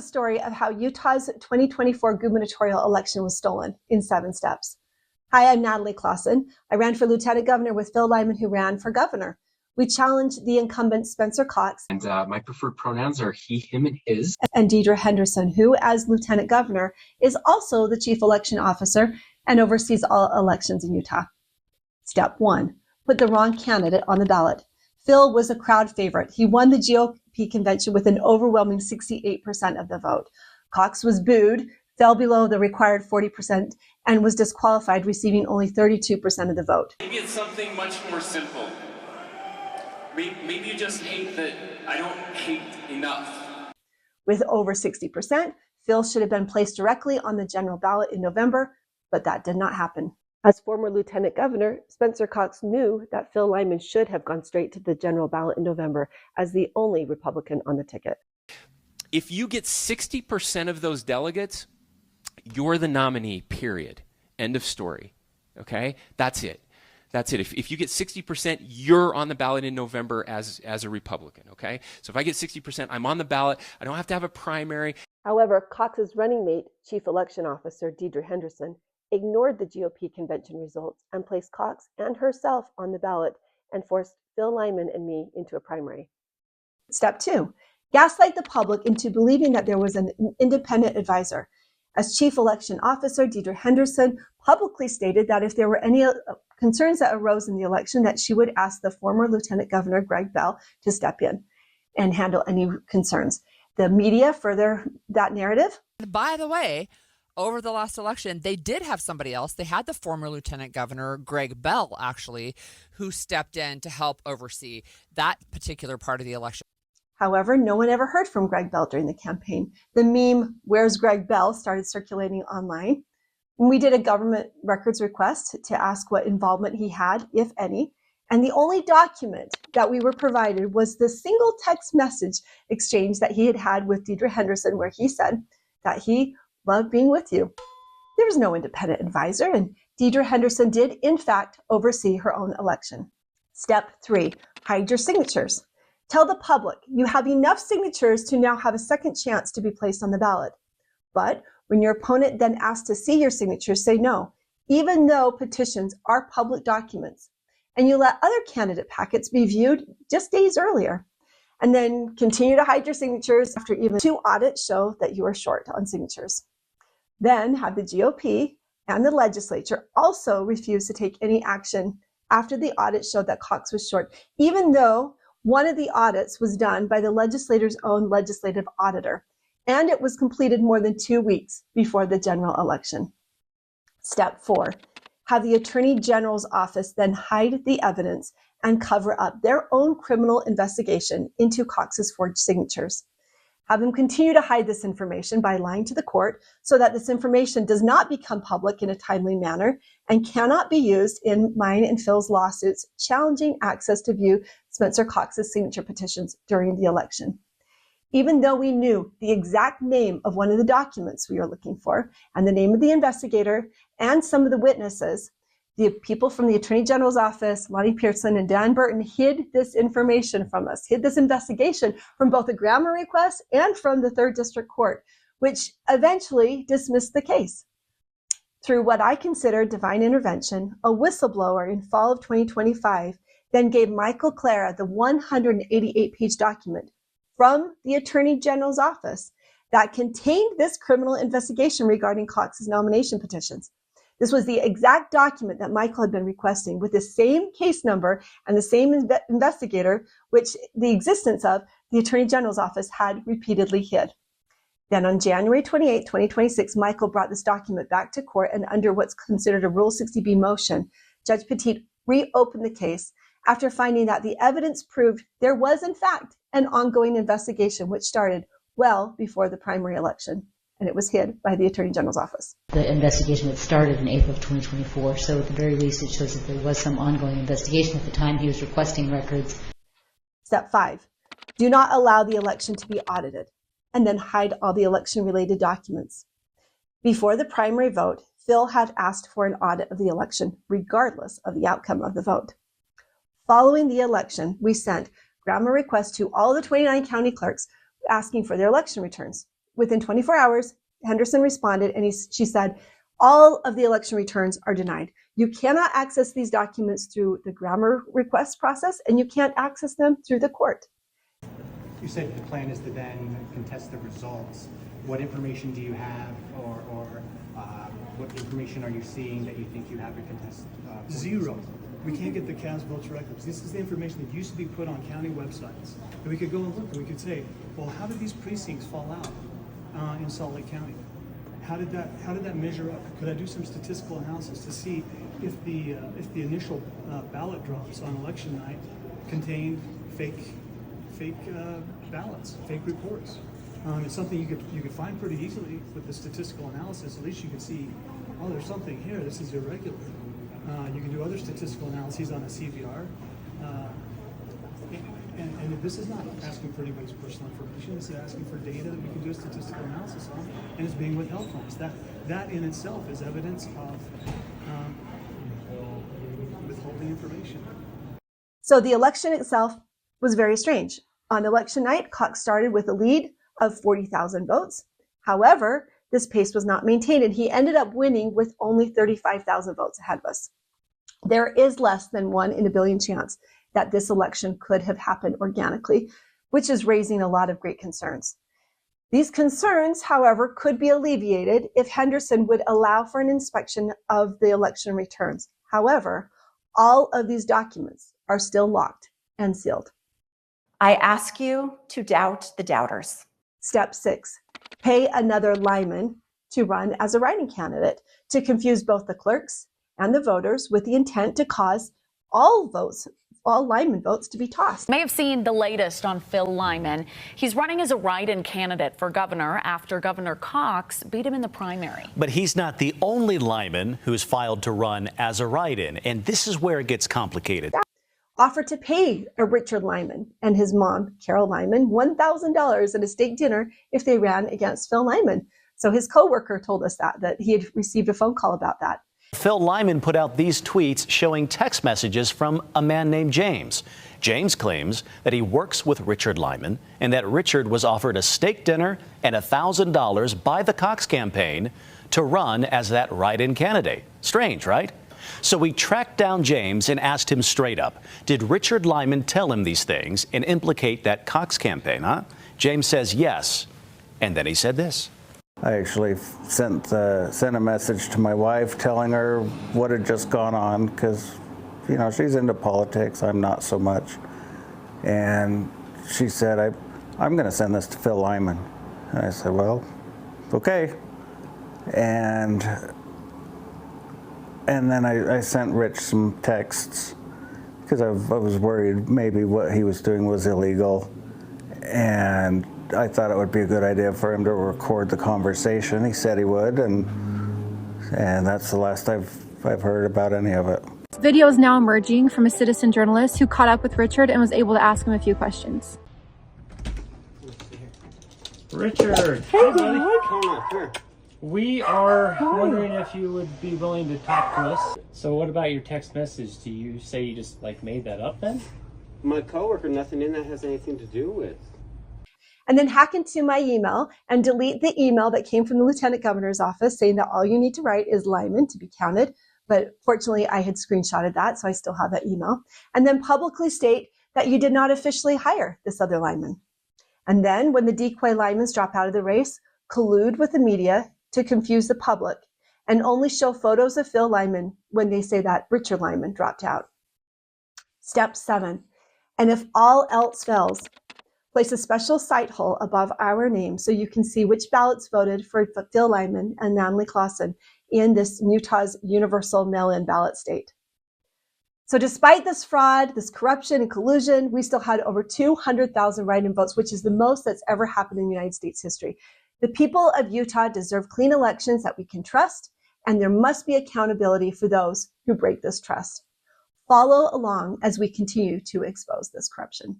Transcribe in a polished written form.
the story of how Utah's 2024 gubernatorial election was stolen in 7 steps. Hi, I'm Natalie Clausen. I ran for lieutenant governor with Phil Lyman, who ran for governor. We challenged the incumbent Spencer Cox. And my preferred pronouns are he, him, and his. And Deidre Henderson, who, as lieutenant governor, is also the chief election officer and oversees all elections in Utah. Step 1, put the wrong candidate on the ballot. Phil was a crowd favorite. He won the GOP convention with an overwhelming 68% of the vote. Cox was booed, fell below the required 40%, and was disqualified, receiving only 32% of the vote. Maybe it's something much more simple. Maybe you just hate that I don't hate enough. With over 60%, Phil should have been placed directly on the general ballot in November, but that did not happen. As former lieutenant governor, Spencer Cox knew that Phil Lyman should have gone straight to the general ballot in November as the only Republican on the ticket. If you get 60% of those delegates, you're the nominee, period. End of story. Okay? That's it. That's it. If you get 60%, you're on the ballot in November as a Republican, okay? So if I get 60%, I'm on the ballot. I don't have to have a primary. However, Cox's running mate, Chief Election Officer Deidre Henderson, ignored the GOP convention results and placed Cox and herself on the ballot and forced Phil Lyman and me into a primary. Step 2, gaslight the public into believing that there was an independent advisor. As Chief Election Officer, Deidre Henderson publicly stated that if there were any concerns that arose in the election, that she would ask the former Lieutenant Governor Greg Bell to step in and handle any concerns. The media further that narrative. By the way, over the last election, they did have somebody else. They had the former Lieutenant Governor Greg Bell, actually, who stepped in to help oversee that particular part of the election. However, no one ever heard from Greg Bell during the campaign. The meme, "Where's Greg Bell?" started circulating online. We did a government records request to ask what involvement he had, if any. And the only document that we were provided was the single text message exchange that he had had with Deidre Henderson, where he said that he loved being with you. There was no independent advisor, and Deidre Henderson did, in fact, oversee her own election. Step 3, hide your signatures. Tell the public you have enough signatures to now have a second chance to be placed on the ballot. But when your opponent then asks to see your signatures, say no, even though petitions are public documents. And you let other candidate packets be viewed just days earlier. And then continue to hide your signatures after even 2 audits show that you are short on signatures. Then have the GOP and the legislature also refuse to take any action after the audit showed that Cox was short, even though one of the audits was done by the legislator's own legislative auditor, and it was completed more than 2 weeks before the general election. Step 4, have the Attorney General's office then hide the evidence and cover up their own criminal investigation into Cox's forged signatures. Have them continue to hide this information by lying to the court so that this information does not become public in a timely manner and cannot be used in mine and Phil's lawsuits challenging access to view Spencer Cox's signature petitions during the election. Even though we knew the exact name of one of the documents we were looking for and the name of the investigator and some of the witnesses, the people from the Attorney General's office, Lonnie Pearson and Dan Burton, hid this information from us, hid this investigation from both a Graham request and from the 3rd District Court, which eventually dismissed the case. Through what I consider divine intervention, a whistleblower in fall of 2025 then gave Michael Clara the 188-page document from the Attorney General's office that contained this criminal investigation regarding Cox's nomination petitions. This was the exact document that Michael had been requesting with the same case number and the same investigator, which the existence of the Attorney General's office had repeatedly hid. Then on January 28, 2026, Michael brought this document back to court, and under what's considered a Rule 60B motion, Judge Petit reopened the case after finding that the evidence proved there was, in fact, an ongoing investigation which started well before the primary election, and it was hid by the Attorney General's office. The investigation had started in April of 2024, so at the very least it shows that there was some ongoing investigation at the time he was requesting records. Step 5, do not allow the election to be audited, and then hide all the election-related documents. Before the primary vote, Phil had asked for an audit of the election, regardless of the outcome of the vote. Following the election, we sent grammar requests to all the 29 county clerks asking for their election returns. within 24 hours, Henderson responded and she said, all of the election returns are denied. You cannot access these documents through the grammar request process, and you can't access them through the court. You said the plan is to then contest the results. What information do you have, or what information are you seeing that you think you have to contest? Zero. We can't get the cast votes records. This is the information that used to be put on county websites. And we could go and look and we could say, well, how did these precincts fall out in Salt Lake County? How did that measure up? Could I do some statistical analysis to see if the initial ballot drops on election night contained fake ballots, fake reports? It's something you could find pretty easily with the statistical analysis. At least you can see, oh, there's something here. This is irregular. You can do other statistical analyses on a CVR. And this is not asking for anybody's personal information. This is asking for data that we can do a statistical analysis on, and it's being withheld from us. That in itself is evidence of withholding information. So the election itself was very strange. On election night, Cox started with a lead of 40,000 votes. However, this pace was not maintained, and he ended up winning with only 35,000 votes ahead of us. There is less than 1 in a billion chance that this election could have happened organically, which is raising a lot of great concerns. These concerns, however, could be alleviated if Henderson would allow for an inspection of the election returns. However, all of these documents are still locked and sealed. I ask you to doubt the doubters. Step 6, pay another lineman to run as a writing candidate to confuse both the clerks and the voters with the intent to cause all lineman votes to be tossed. May have seen the latest on Phil Lyman. He's running as a write-in candidate for governor after Governor Cox beat him in the primary. But he's not the only Lyman who's filed to run as a write-in, and this is where it gets complicated. Offered to pay a Richard Lyman and his mom, Carol Lyman, $1,000 at a steak dinner if they ran against Phil Lyman. So his coworker told us that he had received a phone call about that. Phil Lyman put out these tweets showing text messages from a man named James. James claims that he works with Richard Lyman and that Richard was offered a steak dinner and $1,000 by the Cox campaign to run as that write-in candidate. Strange, right? So we tracked down James and asked him straight up, did Richard Lyman tell him these things and implicate that Cox campaign, huh? James says yes. And then he said this. I actually sent a message to my wife telling her what had just gone on because, you know, she's into politics. I'm not so much. And she said, I'm going to send this to Phil Lyman. And I said, well, okay. And then I sent Rich some texts because I was worried maybe what he was doing was illegal. And I thought it would be a good idea for him to record the conversation. He said he would, and that's the last I've heard about any of it. This video is now emerging from a citizen journalist who caught up with Richard and was able to ask him a few questions. Richard, hey buddy. We are wondering if you would be willing to talk to us. So what about your text message? Do you say you just made that up then? My coworker, nothing in that has anything to do with. And then hack into my email and delete the email that came from the lieutenant governor's office saying that all you need to write is Lyman to be counted. But fortunately, I had screenshotted that, so I still have that email. And then publicly state that you did not officially hire this other Lyman. And then when the decoy Lymans drop out of the race, collude with the media to confuse the public and only show photos of Phil Lyman when they say that Richard Lyman dropped out. Step 7, and if all else fails, place a special sight hole above our name so you can see which ballots voted for Phil Lyman and Natalie Clausen in this Utah's universal mail-in ballot state. So despite this fraud, this corruption and collusion, we still had over 200,000 write-in votes, which is the most that's ever happened in United States history. The people of Utah deserve clean elections that we can trust, and there must be accountability for those who break this trust. Follow along as we continue to expose this corruption.